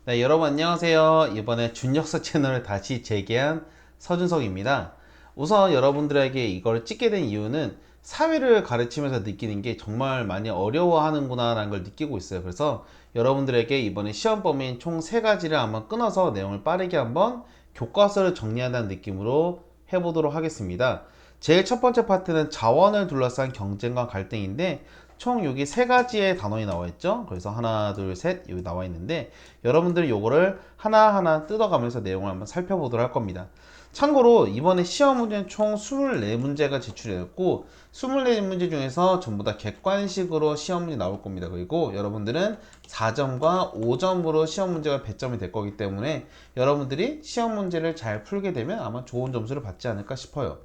네, 여러분 안녕하세요. 이번에 준역사 채널을 다시 재개한 서준석입니다. 우선 여러분들에게 이걸 찍게 된 이유는 사회를 가르치면서 느끼는 게 정말 많이 어려워하는구나 라는 걸 느끼고 있어요. 그래서 여러분들에게 이번에 시험 범위인 총 3가지를 한번 끊어서 내용을 빠르게 한번 교과서를 정리한다는 느낌으로 해보도록 하겠습니다. 제일 첫 번째 파트는 자원을 둘러싼 경쟁과 갈등인데, 총 여기 3가지의 단원이 나와 있죠. 그래서 하나, 둘, 셋 여기 나와 있는데, 여러분들이 요거를 하나하나 뜯어가면서 내용을 한번 살펴보도록 할 겁니다. 참고로 이번에 시험 문제는 총 24문제가 제출되었고, 24문제 중에서 전부 다 객관식으로 시험 문제 나올 겁니다. 그리고 여러분들은 4점과 5점으로 시험 문제가 배점이 될 거기 때문에 여러분들이 시험 문제를 잘 풀게 되면 아마 좋은 점수를 받지 않을까 싶어요.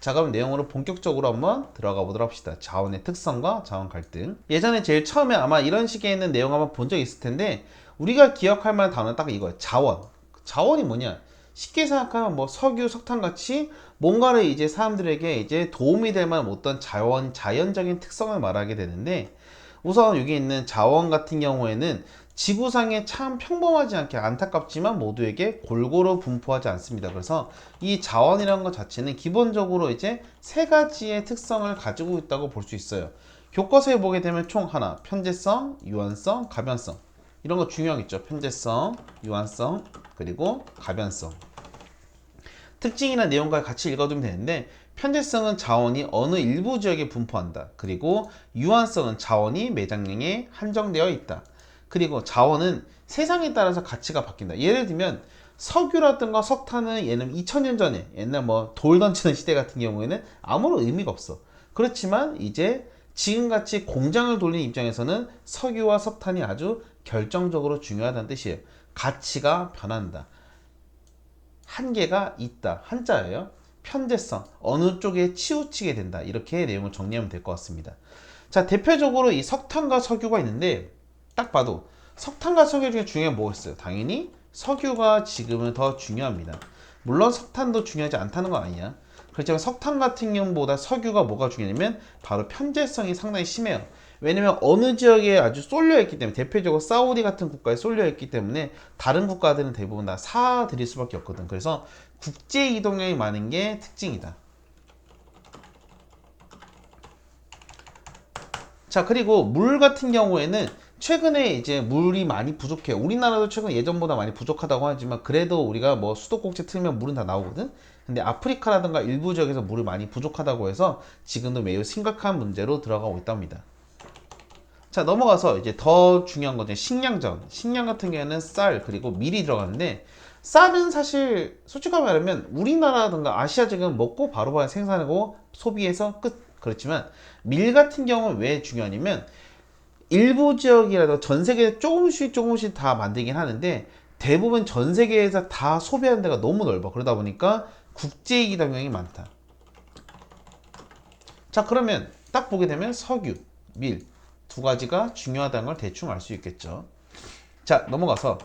자, 그럼 내용으로 본격적으로 한번 들어가 보도록 합시다. 자원의 특성과 자원 갈등. 예전에 제일 처음에 아마 이런 식의 있는 내용 한번 본 적 있을 텐데, 우리가 기억할 만한 단어는 딱 이거예요. 자원. 자원이 뭐냐? 쉽게 생각하면 뭐 석유, 석탄 같이 뭔가를 이제 사람들에게 이제 도움이 될 만한 어떤 자연적인 특성을 말하게 되는데, 우선 여기 있는 자원 같은 경우에는 지구상에 참 평범하지 않게 안타깝지만 모두에게 골고루 분포하지 않습니다. 그래서 이 자원이라는 것 자체는 기본적으로 이제 3가지의 특성을 가지고 있다고 볼 수 있어요. 교과서에 보게 되면 총 하나, 편재성, 유한성, 가변성. 이런 거 중요하겠죠. 편재성, 유한성, 그리고 가변성. 특징이나 내용과 같이 읽어두면 되는데, 편재성은 자원이 어느 일부 지역에 분포한다. 그리고 유한성은 자원이 매장량에 한정되어 있다. 그리고 자원은 세상에 따라서 가치가 바뀐다. 예를 들면 석유라든가 석탄은 얘는 2000년 전에 옛날 뭐 돌 던지는 시대 같은 경우에는 아무런 의미가 없어. 그렇지만 이제 지금같이 공장을 돌리는 입장에서는 석유와 석탄이 아주 결정적으로 중요하다는 뜻이에요. 가치가 변한다. 한계가 있다. 한자예요. 편재성, 어느 쪽에 치우치게 된다. 이렇게 내용을 정리하면 될 것 같습니다. 자, 대표적으로 이 석탄과 석유가 있는데, 딱 봐도 석탄과 석유 중에 중요한 뭐가 있어요? 당연히 석유가 지금은 더 중요합니다. 물론 석탄도 중요하지 않다는 건 아니야. 그렇지만 석탄 같은 경우보다 석유가 뭐가 중요하냐면 바로 편재성이 상당히 심해요. 왜냐면 어느 지역에 아주 쏠려 있기 때문에, 대표적으로 사우디 같은 국가에 쏠려 있기 때문에 다른 국가들은 대부분 다 사들일 수밖에 없거든. 그래서 국제 이동량이 많은 게 특징이다. 자, 그리고 물 같은 경우에는 최근에 이제 물이 많이 부족해요. 우리나라도 최근 예전보다 많이 부족하다고 하지만 그래도 우리가 뭐 수도꼭지 틀면 물은 다 나오거든. 근데 아프리카라든가 일부 지역에서 물이 많이 부족하다고 해서 지금도 매우 심각한 문제로 들어가고 있답니다. 자, 넘어가서 이제 더 중요한 거죠. 식량전. 식량 같은 경우에는 쌀 그리고 밀이 들어가는데, 쌀은 사실 솔직하게 말하면 우리나라든가 아시아 지금 먹고 바로바로 생산하고 소비해서 끝. 그렇지만 밀 같은 경우는 왜 중요하냐면, 일부 지역이라도 전 세계에 조금씩 다 만들긴 하는데 대부분 전 세계에서 다 소비하는 데가 너무 넓어. 그러다 보니까 국제이기 영향이 많다. 자, 그러면 딱 보게 되면 석유, 밀 2가지가 중요하다는 걸 대충 알 수 있겠죠. 자, 넘어가서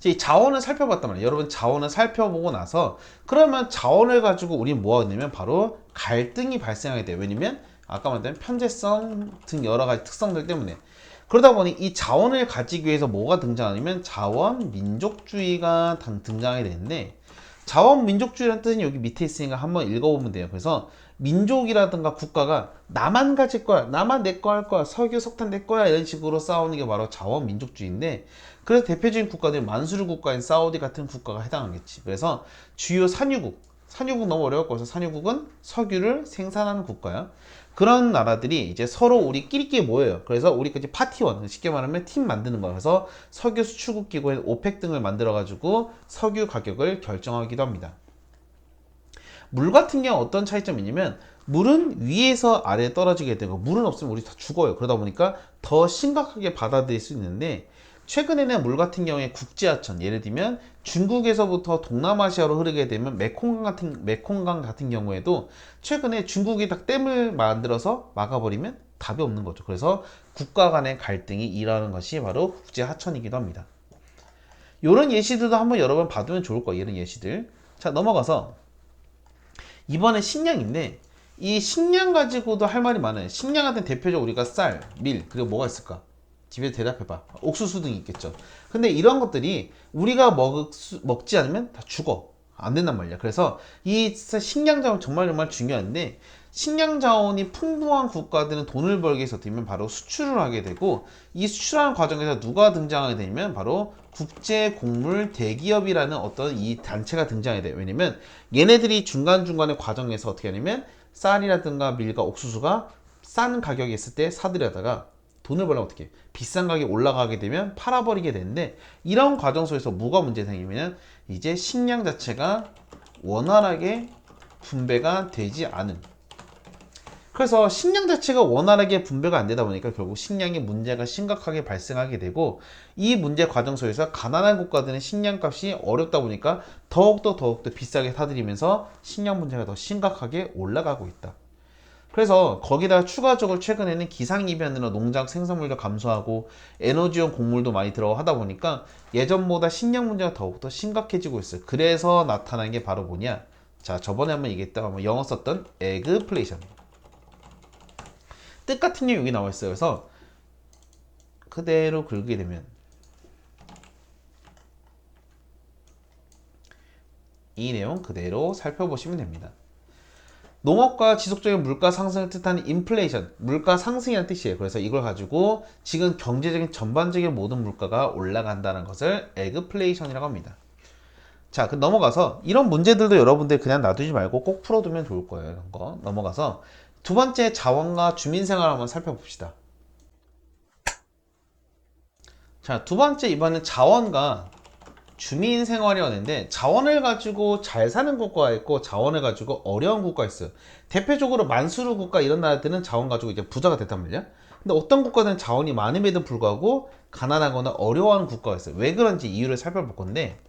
이 자원을 살펴봤단 말이에요. 여러분, 자원을 살펴보고 나서 그러면 자원을 가지고 우리는 뭐 하냐면 바로 갈등이 발생하게 돼요. 왜냐면 아까 말했던 편재성 등 여러 가지 특성들 때문에. 그러다 보니 이 자원을 가지기 위해서 뭐가 등장하냐면 자원 민족주의가 등장하게 되는데, 자원 민족주의라는 뜻은 여기 밑에 있으니까 한번 읽어보면 돼요. 그래서 민족이라든가 국가가 나만 가질 거야, 나만 내 거 할 거야, 석유 석탄 내 거야, 이런 식으로 싸우는 게 바로 자원 민족주의인데, 그래서 대표적인 국가들이 만수르 국가인 사우디 같은 국가가 해당하겠지. 그래서 주요 산유국 너무 어려울 거여서 산유국은 석유를 생산하는 국가야. 그런 나라들이 이제 서로 우리끼리끼리 모여요. 그래서 우리까지 파티원, 쉽게 말하면 팀 만드는 거야. 그래서 석유 수출국 기구인 오펙 등을 만들어 가지고 석유 가격을 결정하기도 합니다. 물 같은 경우 어떤 차이점이 있냐면, 물은 위에서 아래에 떨어지게 되고 물은 없으면 우리 다 죽어요. 그러다 보니까 더 심각하게 받아들일 수 있는데, 최근에는 물 같은 경우에 국제하천, 예를 들면 중국에서부터 동남아시아로 흐르게 되면 메콩강 같은 경우에도 최근에 중국이 딱 댐을 만들어서 막아버리면 답이 없는 거죠. 그래서 국가 간의 갈등이 일어나는 것이 바로 국제하천이기도 합니다. 이런 예시들도 한번 여러 번 봐두면 좋을 거예요. 이런 예시들. 자, 넘어가서 이번에 식량인데, 이 식량 가지고도 할 말이 많아요. 식량 같은 대표적으로 우리가 쌀, 밀, 그리고 뭐가 있을까? 집에 대답해봐. 옥수수 등이 있겠죠. 근데 이런 것들이 우리가 먹지 않으면 다 죽어. 안 된단 말이야. 그래서 이 식량 자원 정말 중요한데, 식량 자원이 풍부한 국가들은 돈을 벌기 위해서 되면 바로 수출을 하게 되고, 이 수출하는 과정에서 누가 등장하게 되면 바로 국제 곡물 대기업이라는 어떤 이 단체가 등장하게 돼요. 왜냐면 얘네들이 중간중간의 과정에서 어떻게 하냐면 쌀이라든가 밀과 옥수수가 싼 가격에 있을 때 사들여다가 돈을 벌려면 어떻게 해? 비싼 가격이 올라가게 되면 팔아버리게 되는데, 이런 과정 속에서 뭐가 문제 생기면 이제 식량 자체가 원활하게 분배가 되지 않은, 그래서 식량 자체가 원활하게 분배가 안 되다 보니까 결국 식량의 문제가 심각하게 발생하게 되고, 이 문제 과정 속에서 가난한 국가들은 식량 값이 어렵다 보니까 더욱더 비싸게 사들이면서 식량 문제가 더 심각하게 올라가고 있다. 그래서 거기다 추가적으로 최근에는 기상이변으로 농장 생산물도 감소하고 에너지용 곡물도 많이 들어가다 보니까 예전보다 식량 문제가 더욱더 심각해지고 있어요. 그래서 나타난 게 바로 뭐냐? 자, 저번에 한번 얘기했다 영어 썼던 에그플레이션. 뜻 같은 게 여기 나와 있어요. 그래서 그대로 긁게 되면 이 내용 그대로 살펴보시면 됩니다. 농업과 지속적인 물가 상승을 뜻하는 인플레이션, 물가 상승이라는 뜻이에요. 그래서 이걸 가지고 지금 경제적인 전반적인 모든 물가가 올라간다는 것을 에그플레이션이라고 합니다. 자, 그 넘어가서 이런 문제들도 여러분들 그냥 놔두지 말고 꼭 풀어두면 좋을 거예요. 이런 거 넘어가서 두 번째, 자원과 주민생활 한번 살펴봅시다. 자, 두 번째, 이번엔 자원과 주민 생활이었는데, 자원을 가지고 잘 사는 국가가 있고 자원을 가지고 어려운 국가가 있어요. 대표적으로 만수르 국가 이런 나라들은 자원 가지고 이제 부자가 됐단 말이야. 근데 어떤 국가들은 자원이 많음에도 불구하고 가난하거나 어려워하는 국가가 있어요. 왜 그런지 이유를 살펴볼 건데,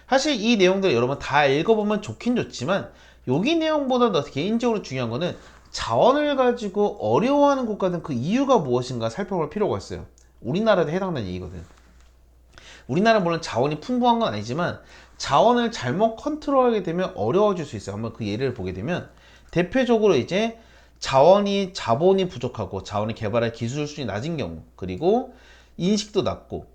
사실 이 내용들 여러분 다 읽어보면 좋긴 좋지만 여기 내용보다 더 개인적으로 중요한 거는 자원을 가지고 어려워하는 국가들은 그 이유가 무엇인가 살펴볼 필요가 있어요. 우리나라도 해당되는 얘기거든. 우리나라 물론 자원이 풍부한 건 아니지만 자원을 잘못 컨트롤하게 되면 어려워질 수 있어요. 한번 그 예를 보게 되면 대표적으로 이제 자본이 부족하고 자원을 개발할 기술 수준이 낮은 경우, 그리고 인식도 낮고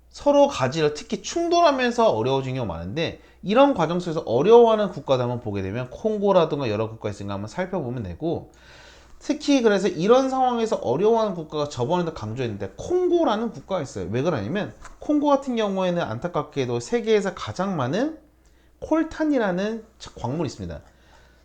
서로 가지를 특히 충돌하면서 어려워지는 경우가 많은데, 이런 과정 속에서 어려워하는 국가들 한번 보게 되면 콩고라든가 여러 국가 있으니까 한번 살펴보면 되고, 특히 그래서 이런 상황에서 어려워하는 국가가 저번에도 강조했는데 콩고라는 국가가 있어요. 왜 그러냐면 콩고 같은 경우에는 안타깝게도 세계에서 가장 많은 콜탄이라는 광물이 있습니다.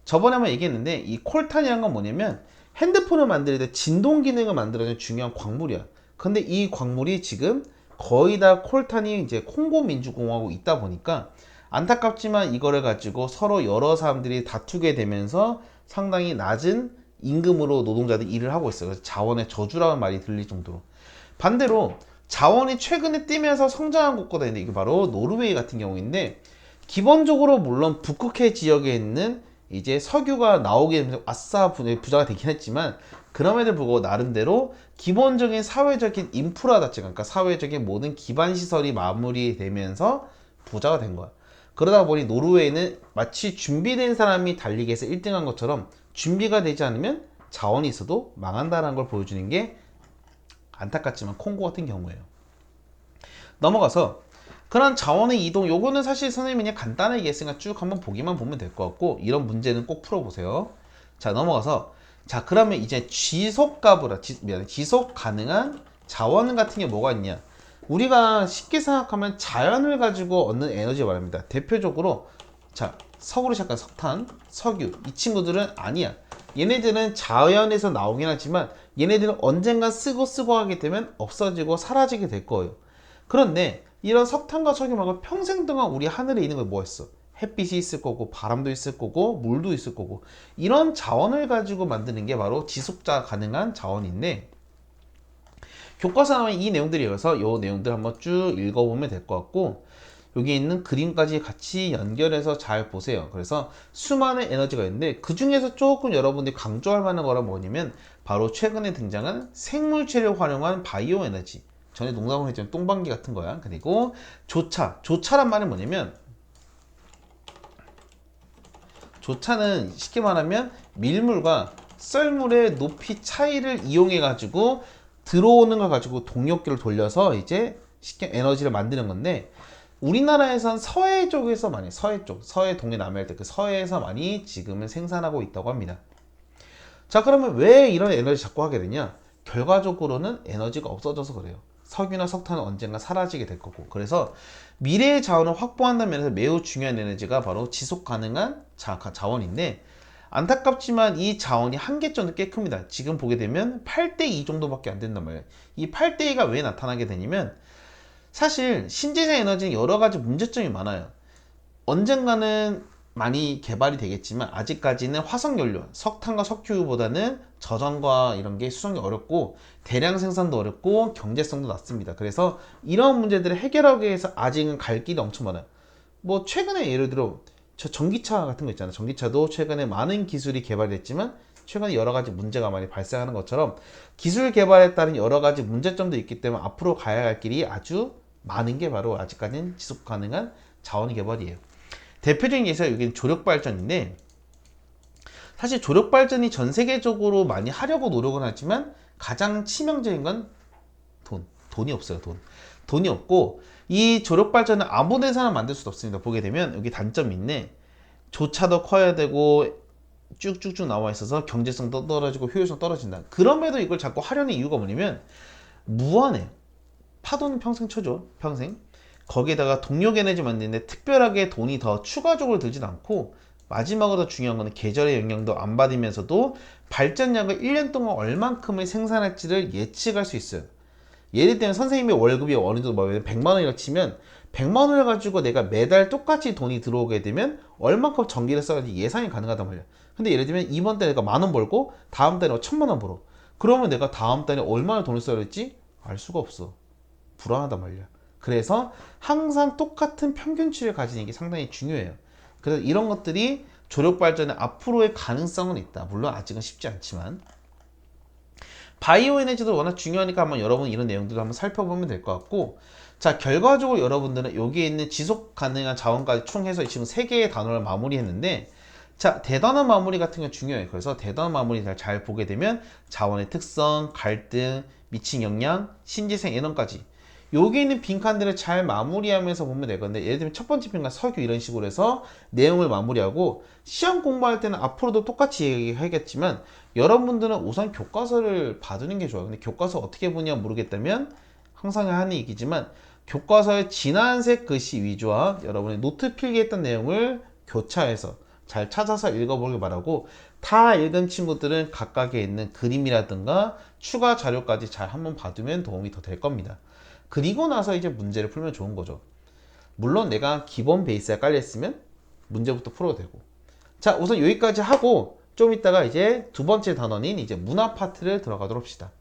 저번에 한번 얘기했는데 이 콜탄이라는 건 뭐냐면 핸드폰을 만들 때 진동 기능을 만들어주는 중요한 광물이야. 근데 이 광물이 지금 거의 다 콜탄이 이제 콩고 민주공화국에 있다 보니까 안타깝지만 이거를 가지고 서로 여러 사람들이 다투게 되면서 상당히 낮은 임금으로 노동자들이 일을 하고 있어요. 그래서 자원의 저주라는 말이 들릴 정도로. 반대로 자원이 최근에 뛰면서 성장한 국가가 있는데 이게 바로 노르웨이 같은 경우인데, 기본적으로 물론 북극해 지역에 있는 이제 석유가 나오게 되면서 아싸 부자가 되긴 했지만, 그럼에도 불구하고 나름대로 기본적인 사회적인 인프라 자체가, 그러니까 사회적인 모든 기반 시설이 마무리되면서 부자가 된 거야. 그러다 보니 노르웨이는 마치 준비된 사람이 달리기 해서 1등한 것처럼 준비가 되지 않으면 자원이 있어도 망한다는 걸 보여주는 게 안타깝지만 콩고 같은 경우예요. 넘어가서 그런 자원의 이동, 요거는 사실 선생님이 그냥 간단하게 얘기했으니까 쭉 한번 보기만 보면 될 것 같고, 이런 문제는 꼭 풀어보세요. 자, 넘어가서 자, 그러면 이제 지속 가능한 자원 같은 게 뭐가 있냐. 우리가 쉽게 생각하면 자연을 가지고 얻는 에너지 말입니다. 대표적으로 자, 석으로 시작한 석탄, 석유, 이 친구들은 아니야. 얘네들은 자연에서 나오긴 하지만 얘네들은 언젠가 쓰고 하게 되면 없어지고 사라지게 될 거예요. 그런데 이런 석탄과 석유 말고 평생 동안 우리 하늘에 있는 게 뭐가 있어? 햇빛이 있을 거고 바람도 있을 거고 물도 있을 거고, 이런 자원을 가지고 만드는 게 바로 지속자 가능한 자원인데, 교과서 나오면 이 내용들이어서 이 내용들 한번 쭉 읽어보면 될 것 같고, 여기 있는 그림까지 같이 연결해서 잘 보세요. 그래서 수많은 에너지가 있는데 그 중에서 조금 여러분들이 강조할 만한 거란 뭐냐면 바로 최근에 등장한 생물체를 활용한 바이오 에너지. 전에 농담을 했지만 똥방귀 같은 거야. 그리고 조차란 말은 뭐냐면 조차는 쉽게 말하면 밀물과 썰물의 높이 차이를 이용해 가지고 들어오는 걸 가지고 동력기를 돌려서 이제 쉽게 에너지를 만드는 건데, 우리나라에선 서해 쪽에서 많이, 서해 쪽, 서해 동해 남해할 때 그 서해에서 많이 지금은 생산하고 있다고 합니다. 자, 그러면 왜 이런 에너지 자꾸 하게 되냐? 결과적으로는 에너지가 없어져서 그래요. 석유나 석탄은 언젠가 사라지게 될 거고. 그래서 미래의 자원을 확보한다는 면에서 매우 중요한 에너지가 바로 지속 가능한 자원인데, 안타깝지만 이 자원이 한계점도 꽤 큽니다. 지금 보게 되면 8대 2 정도밖에 안 된단 말이에요. 이 8대 2가 왜 나타나게 되냐면, 사실 신재생 에너지는 여러 가지 문제점이 많아요. 언젠가는 많이 개발이 되겠지만 아직까지는 화석연료, 석탄과 석유보다는 저장과 이런 게 수송이 어렵고 대량 생산도 어렵고 경제성도 낮습니다. 그래서 이런 문제들을 해결하기 위해서 아직은 갈 길이 엄청 많아요. 뭐 최근에 예를 들어 저 전기차 같은 거 있잖아요. 전기차도 최근에 많은 기술이 개발됐지만 최근에 여러 가지 문제가 많이 발생하는 것처럼 기술 개발에 따른 여러 가지 문제점도 있기 때문에 앞으로 가야 할 길이 아주 많은 게 바로 아직까지는 지속 가능한 자원 개발이에요. 대표적인 예시가 여기는 조력발전인데, 사실 조력발전이 전 세계적으로 많이 하려고 노력은 하지만 가장 치명적인 건 돈이 없어요. 돈이 없고, 이 조력발전은 아무 데서나 만들 수도 없습니다. 보게 되면 여기 단점이 있네. 조차도 커야 되고 쭉쭉쭉 나와 있어서 경제성도 떨어지고 효율성 떨어진다. 그럼에도 이걸 자꾸 하려는 이유가 뭐냐면 무한해. 파도는 평생 쳐줘. 평생. 거기에다가 동력 에너지 만드는데 특별하게 돈이 더 추가적으로 들진 않고, 마지막으로 중요한 거는 계절의 영향도 안 받으면서도 발전량을 1년 동안 얼만큼을 생산할지를 예측할 수 있어요. 예를 들면 선생님의 월급이 어느 정도 100만 원이라고 치면 100만 원을 가지고 내가 매달 똑같이 돈이 들어오게 되면 얼만큼 전기를 써야지 예상이 가능하단 말이야. 근데 예를 들면 이번 달에 내가 10,000원 벌고 다음 달에 1,000만 원 벌어. 그러면 내가 다음 달에 얼마나 돈을 써야 할지 알 수가 없어. 불안하단 말이야. 그래서 항상 똑같은 평균치를 가지는 게 상당히 중요해요. 그래서 이런 것들이 조력 발전의 앞으로의 가능성은 있다. 물론 아직은 쉽지 않지만. 바이오 에너지도 워낙 중요하니까 한번 여러분 이런 내용들을 한번 살펴보면 될 것 같고, 자, 결과적으로 여러분들은 여기에 있는 지속 가능한 자원까지 총 해서 지금 3개의 단어를 마무리했는데, 자, 대단한 마무리 같은 게 중요해요. 그래서 대단한 마무리 잘 보게 되면 자원의 특성, 갈등, 미친 영향, 신재생 에너까지 여기 있는 빈칸들을 잘 마무리하면서 보면 될 건데, 예를 들면 첫 번째 빈칸 석유 이런 식으로 해서 내용을 마무리하고, 시험 공부할 때는 앞으로도 똑같이 얘기하겠지만 여러분들은 우선 교과서를 봐두는 게 좋아요. 근데 교과서 어떻게 보냐 모르겠다면 항상 하는 얘기지만 교과서의 진한색 글씨 위주와 여러분의 노트 필기했던 내용을 교차해서 잘 찾아서 읽어보길 바라고, 다 읽은 친구들은 각각에 있는 그림이라든가 추가 자료까지 잘 한번 봐두면 도움이 더 될 겁니다. 그리고 나서 이제 문제를 풀면 좋은 거죠. 물론 내가 기본 베이스가 깔려있으면 문제부터 풀어도 되고. 자, 우선 여기까지 하고 좀 이따가 이제 두 번째 단원인 이제 문화 파트를 들어가도록 합시다.